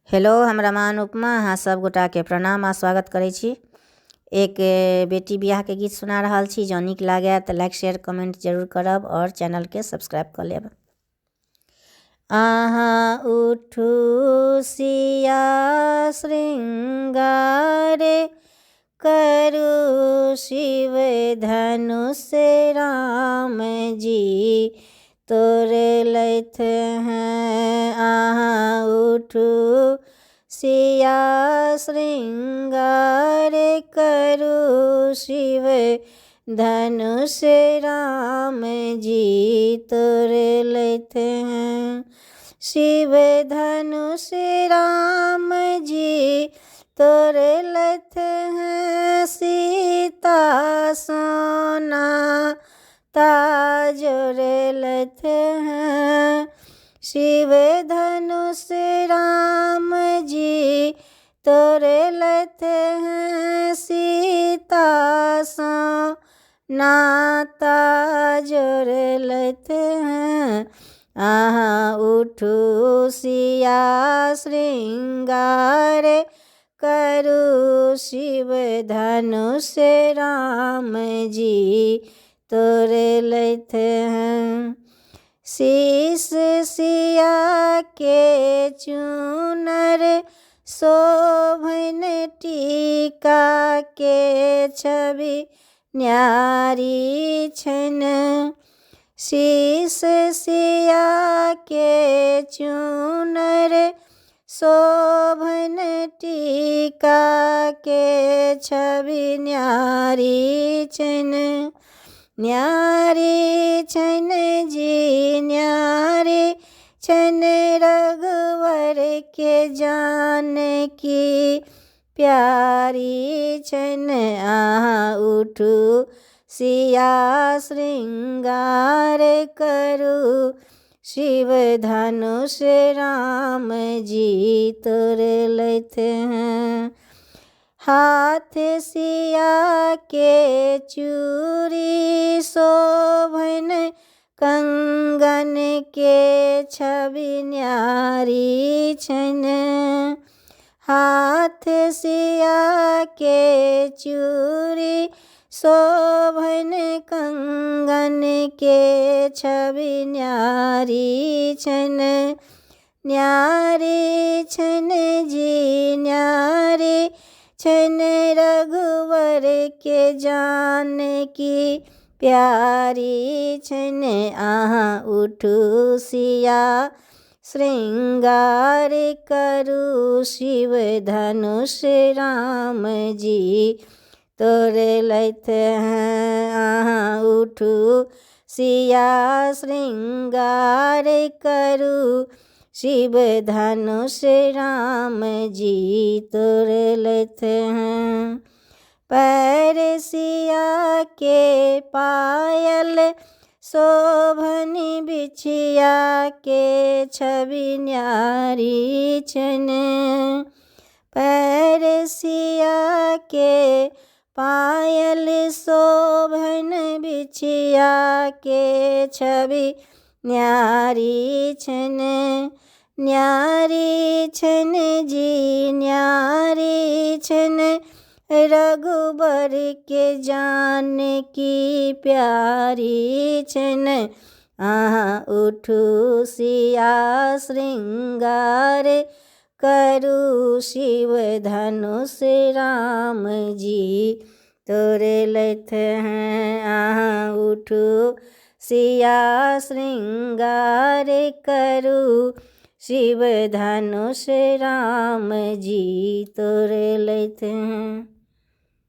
Hello, हम रमान उपमा अहाँ सब गोटा के प्रणाम आ स्वागत करै छी। एक बेटी बियाह के गीत सुना रहल छी। जँ नीक लागे तऽ लाइक शेयर कमेंट जरूर करब और चैनल के सब्सक्राइब कर लेब। अहाँ उठू सिया श्रृंगारे, करू शिव धनुष राम जी तोरे लैथ हैं। अहाँ उठू सिया श्रृंगारे, करू शिव धनुष राम जी तोरे लैथ हैं। शिव धनुष राम जी तोरे लैथ हैं। सीता सोना ताजोरे लैथ हैं। शिव धनुष राम जी तोरे लैथ हैं। सीता सोना ताजोरे लैथ हैं। अहाँ उठू सिया श्रृंगारे, करू शिव धनुष राम जी तोरे लैथ हैं। शीश सिया के चूनर, शोभन टीका के छवि न्यारी छन। शीश सिया के चूनर, शोभन टीका के छवि न्यारी छन। न्यारी छन जी न्यारी छन, रघुवर के जानकी प्यारी छन। अहाँ उठू सिया श्रृंगार, करू शिव धनुष राम जी तोरे लैथ हैं। हाथ सिया के चूड़ी, शोभन कंगन के छवि न्यारी छन। हाथ सिया के चूड़ी, शोभन कंगन के छवि न्यारी छन। न्यारी छन जी न्यारी छन, रघुवर के जानकी प्यारी छन। अहाँ उठू सिया श्रृंगार, करू शिव धनुष राम जी तोरे लैथ हैं। अहाँ उठू सिया श्रृंगार, करू शिव धनुष राम जी तोरे लैथ हैं। पैर सिया के पायल, शोभन बिछिया के छवि न्यारी छन। पैर सिया के पायल, शोभन बिछिया के छवि न्यारी छन। न्यारी छन जी न्यारी छन, रघुबर के जानकी प्यारी छन। अहाँ उठू सिया श्रृंगार, करू शिव धनुष राम जी तोरे लैथ हैं। अहाँ उठू सिया श्रृंगार, करू शिव धनुष राम जी तोरे लैथ हैं।